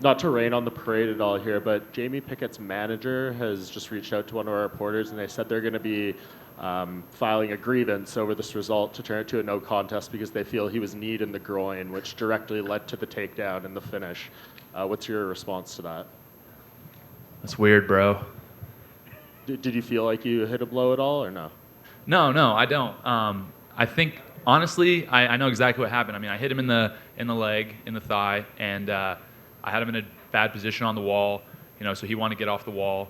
Not to rain on the parade at all here, but Jamie Pickett's manager has just reached out to one of our reporters, and they said they're going to be filing a grievance over this result to turn it to a no contest because they feel he was kneed in the groin, which directly led to the takedown and the finish. What's your response to that? That's weird, bro. Did you feel like you hit a blow at all, or no? No, I don't. I think honestly, I know exactly what happened. I mean, I hit him in the leg, in the thigh, and I had him in a bad position on the wall. So he wanted to get off the wall,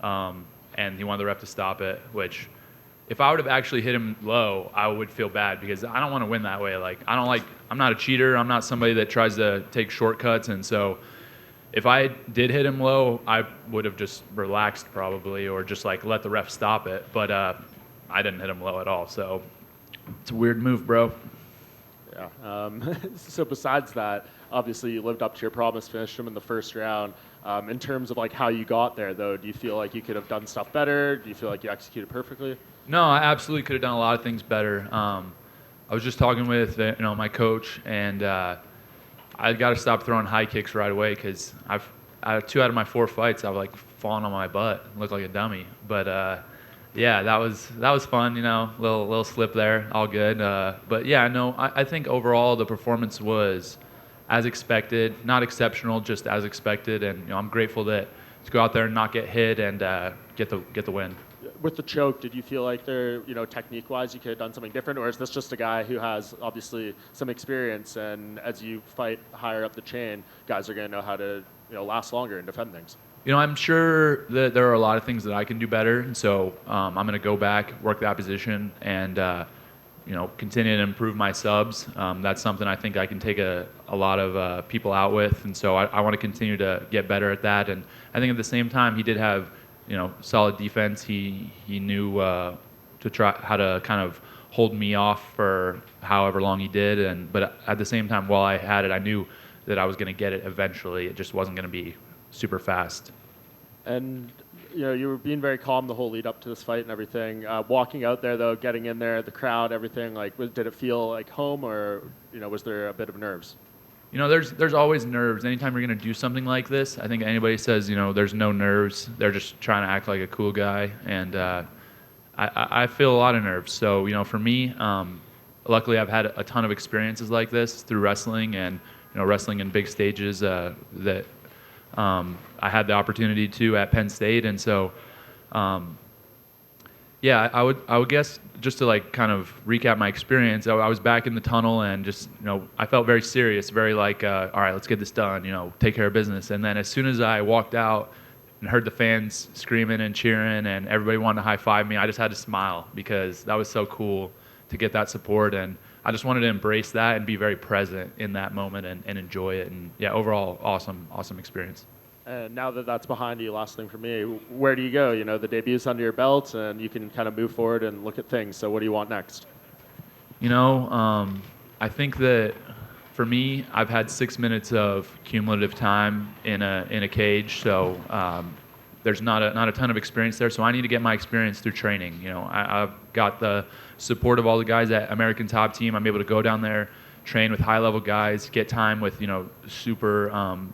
and he wanted the ref to stop it. Which, if I would have actually hit him low, I would feel bad because I don't want to win that way. I'm not a cheater. I'm not somebody that tries to take shortcuts, and so. If I did hit him low, I would have just relaxed probably, or just let the ref stop it. But I didn't hit him low at all, so it's a weird move, bro. Yeah. So besides that, obviously you lived up to your promise, finished him in the first round. In terms of how you got there, though, do you feel like you could have done stuff better? Do you feel like you executed perfectly? No, I absolutely could have done a lot of things better. I was just talking with my coach, and I got to stop throwing high kicks right away because I've 2 out of my 4 fights I've fallen on my butt and looked like a dummy. But yeah, that was fun. Little slip there, all good. But yeah, no, I think overall the performance was as expected, not exceptional, just as expected. And I'm grateful to go out there and not get hit and get the win. With the choke, did you feel like there, technique-wise, you could have done something different, or is this just a guy who has obviously some experience, and as you fight higher up the chain, guys are going to know how to, last longer and defend things? I'm sure that there are a lot of things that I can do better, and so I'm going to go back, work that position, and continue to improve my subs. That's something I think I can take a lot of people out with, and so I want to continue to get better at that. And I think at the same time, he did have solid defense. He knew to try how to kind of hold me off for however long he did. But at the same time, while I had it, I knew that I was going to get it eventually. It just wasn't going to be super fast. And you were being very calm the whole lead up to this fight and everything. Walking out there, though, getting in there, the crowd, everything. Did it feel like home, or was there a bit of nerves? There's always nerves. Anytime you're going to do something like this, I think anybody says, there's no nerves. They're just trying to act like a cool guy. And I feel a lot of nerves. So, for me, luckily I've had a ton of experiences like this through wrestling and, wrestling in big stages that I had the opportunity to at Penn State. And so, yeah, I would guess just to kind of recap my experience, I was back in the tunnel and just, I felt very serious, very all right, let's get this done, take care of business. And then as soon as I walked out and heard the fans screaming and cheering and everybody wanted to high five me, I just had to smile because that was so cool to get that support. And I just wanted to embrace that and be very present in that moment and enjoy it. And yeah, overall, awesome experience. And now that that's behind you, last thing for me, where do you go? The debut's under your belt, and you can kind of move forward and look at things. So what do you want next? I think that for me, I've had 6 minutes of cumulative time in a cage, so there's not a ton of experience there. So I need to get my experience through training. I've got the support of all the guys at American Top Team. I'm able to go down there, train with high-level guys, get time with super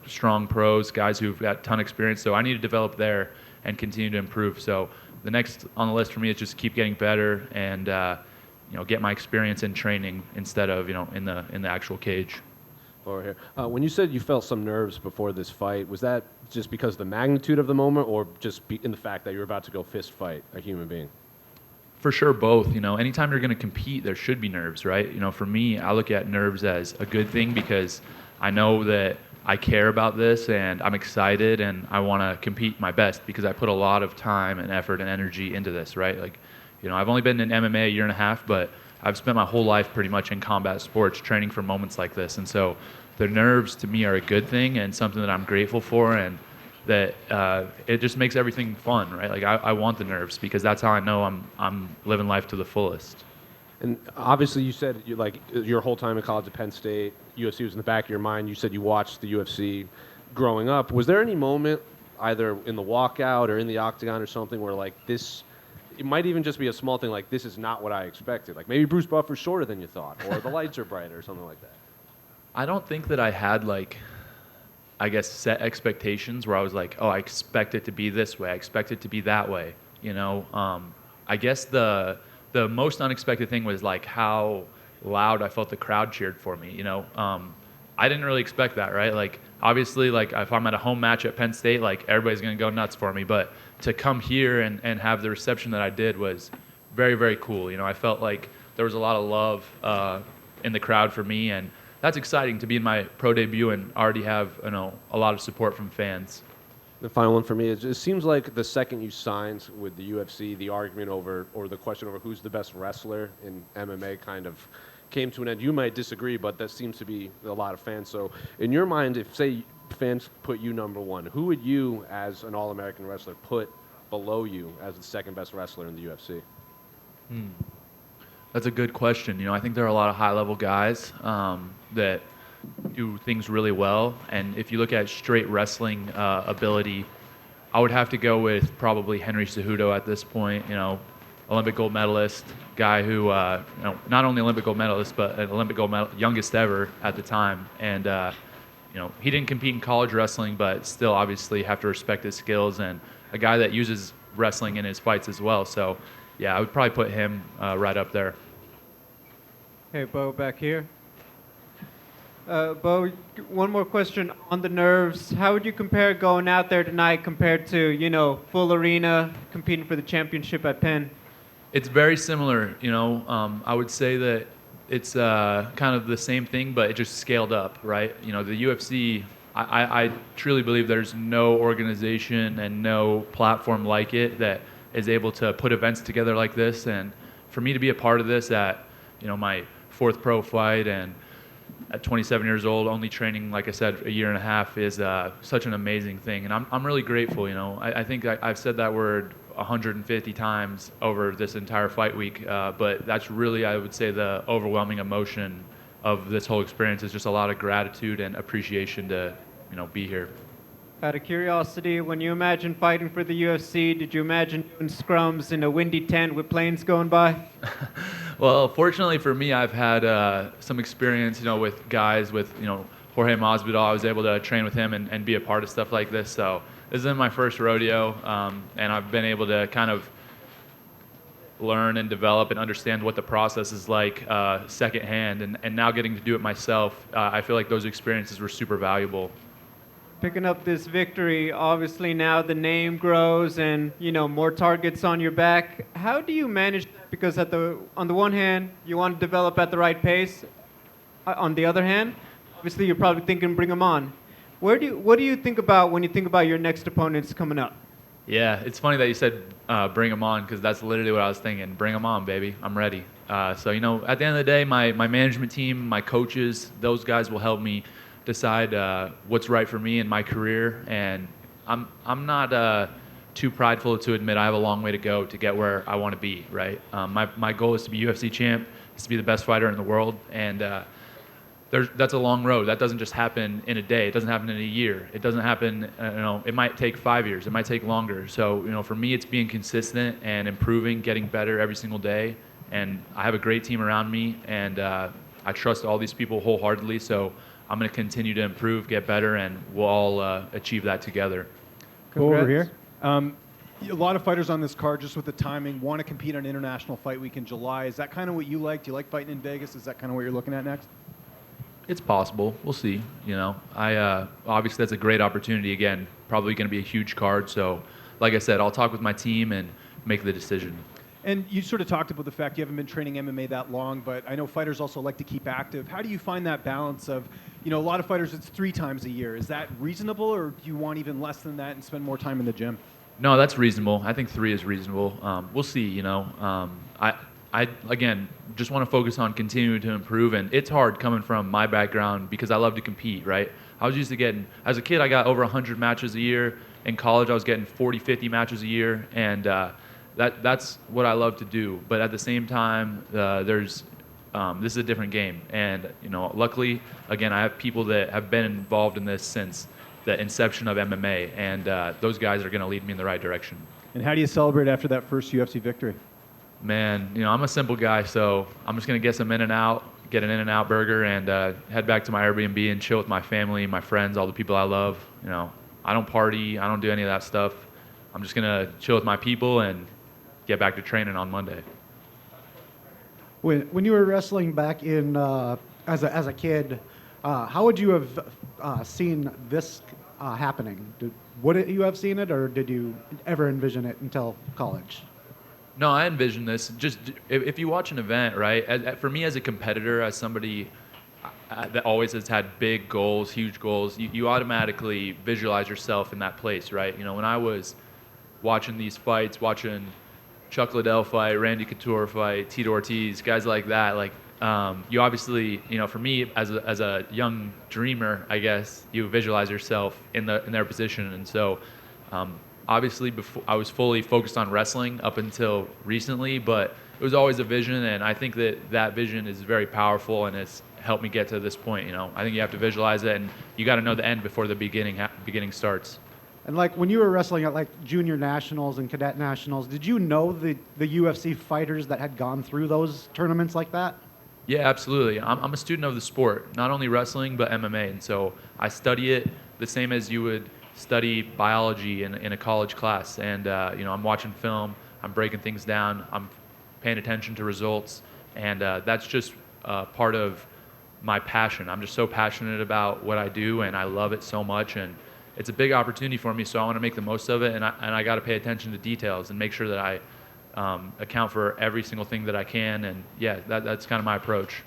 strong pros, guys who've got a ton of experience. So I need to develop there and continue to improve. So the next on the list for me is just keep getting better and get my experience in training instead of in the actual cage. Over here. When you said you felt some nerves before this fight, was that just because of the magnitude of the moment, or just in the fact that you're about to go fist fight a human being? For sure, both. Anytime you're going to compete, there should be nerves, right? For me, I look at nerves as a good thing because I know that I care about this and I'm excited and I want to compete my best because I put a lot of time and effort and energy into this, right? I've only been in MMA a year and a half, but I've spent my whole life pretty much in combat sports training for moments like this. And so the nerves to me are a good thing and something that I'm grateful for, and that it just makes everything fun, right? I want the nerves because that's how I know I'm living life to the fullest. And obviously, you said your whole time in college at Penn State, UFC was in the back of your mind. You said you watched the UFC growing up. Was there any moment, either in the walkout or in the octagon or something, where this, it might even just be a small thing, this is not what I expected? Maybe Bruce Buffer's shorter than you thought, or the lights are brighter, or something like that. I don't think that I had I guess, set expectations where I was like, oh, I expect it to be this way. I expect it to be that way. I guess the most unexpected thing was like how loud I felt the crowd cheered for me. I didn't really expect that, right? Like, obviously, like if I'm at a home match at Penn State, like everybody's gonna go nuts for me. But to come here and have the reception that I did was very, very cool. I felt like there was a lot of love in the crowd for me, and that's exciting to be in my pro debut and already have a lot of support from fans. The final one for me is, it seems like the second you signed with the UFC, the argument over, or the question over who's the best wrestler in MMA kind of came to an end. You might disagree, but that seems to be a lot of fans. So in your mind, if, say, fans put you number one, who would you, as an All-American wrestler, put below you as the second best wrestler in the UFC? That's a good question. I think there are a lot of high-level guys that do things really well. And if you look at straight wrestling ability, I would have to go with probably Henry Cejudo at this point. Olympic gold medalist, guy who, not only Olympic gold medalist, but an Olympic gold medal, youngest ever at the time. And, he didn't compete in college wrestling, but still obviously have to respect his skills, and a guy that uses wrestling in his fights as well. So, yeah, I would probably put him right up there. Hey, Bo, back here. Bo, one more question on the nerves. How would you compare going out there tonight compared to, full arena, competing for the championship at Penn? It's very similar. I would say that it's kind of the same thing, but it just scaled up, right? The UFC, I truly believe there's no organization and no platform like it that is able to put events together like this. And for me to be a part of this at, my fourth pro fight and at 27 years old, only training, like I said, a year and a half is such an amazing thing. And I'm really grateful. I think I've said that word 150 times over this entire fight week, but that's really, I would say, the overwhelming emotion of this whole experience is just a lot of gratitude and appreciation to, be here. Out of curiosity, when you imagine fighting for the UFC, did you imagine doing scrums in a windy tent with planes going by? Well, fortunately for me, I've had some experience, with guys with, Jorge Masvidal. I was able to train with him and be a part of stuff like this. So this isn't my first rodeo, and I've been able to kind of learn and develop and understand what the process is like secondhand. And now getting to do it myself, I feel like those experiences were super valuable. Picking up this victory, obviously now the name grows and, more targets on your back. How do you manage that? Because on the one hand, you want to develop at the right pace. On the other hand, obviously you're probably thinking bring them on. What do you think about when you think about your next opponents coming up? Yeah, it's funny that you said bring them on, because that's literally what I was thinking. Bring them on, baby. I'm ready. So, at the end of the day, my management team, my coaches, those guys will help me decide what's right for me in my career. And I'm not too prideful to admit I have a long way to go to get where I want to be, right? My goal is to be UFC champ, is to be the best fighter in the world. And that's a long road. That doesn't just happen in a day. It doesn't happen in a year. It doesn't happen, it might take 5 years. It might take longer. So, for me, it's being consistent and improving, getting better every single day. And I have a great team around me, and I trust all these people wholeheartedly. So I'm going to continue to improve, get better, and we'll all achieve that together. Go over here. A lot of fighters on this card, just with the timing, want to compete on International Fight Week in July. Is that kind of what you like? Do you like fighting in Vegas? Is that kind of what you're looking at next? It's possible. We'll see. Obviously that's a great opportunity. Again, probably going to be a huge card. So, like I said, I'll talk with my team and make the decision. And you sort of talked about the fact you haven't been training MMA that long, but I know fighters also like to keep active. How do you find that balance of, a lot of fighters, it's 3 times a year. Is that reasonable, or do you want even less than that and spend more time in the gym? No, that's reasonable. I think 3 is reasonable. We'll see. I again just want to focus on continuing to improve, and it's hard coming from my background because I love to compete, right? I was used to getting, as a kid, I got over 100 matches a year. In college, I was getting 40, 50 matches a year, and that's what I love to do. But at the same time, this is a different game, and luckily, again, I have people that have been involved in this since the inception of MMA, and those guys are going to lead me in the right direction. And how do you celebrate after that first UFC victory? Man, I'm a simple guy, so I'm just going to get some in and out, get an In-N-Out burger, and head back to my Airbnb and chill with my family, my friends, all the people I love. You know, I don't party. I don't do any of that stuff. I'm just gonna chill with my people and get back to training on Monday. When you were wrestling back in as a kid, how would you have seen this happening? Would you have seen it, or did you ever envision it until college? No, I envision this. Just if you watch an event, right? For me as a competitor, as somebody that always has had big goals, huge goals, you automatically visualize yourself in that place, right? You know, when I was watching these fights, watching Chuck Liddell fight, Randy Couture fight, Tito Ortiz, guys like that, like you obviously, you know, for me as a young dreamer, I guess you visualize yourself in their position, and so. Obviously, before I was fully focused on wrestling up until recently, but it was always a vision, and I think that vision is very powerful, and it's helped me get to this point. You know, I think you have to visualize it, and you got to know the end before the beginning starts. And like when you were wrestling at like junior nationals and cadet nationals, did you know the UFC fighters that had gone through those tournaments like that? Yeah, absolutely. I'm a student of the sport, not only wrestling but MMA, and so I study it the same as you would study biology in a college class, and you know, I'm watching film, I'm breaking things down, I'm paying attention to results, and that's just part of my passion. I'm just so passionate about what I do, and I love it so much, and it's a big opportunity for me, so I want to make the most of it, and I got to pay attention to details and make sure that I account for every single thing that I can, and yeah, that's kind of my approach.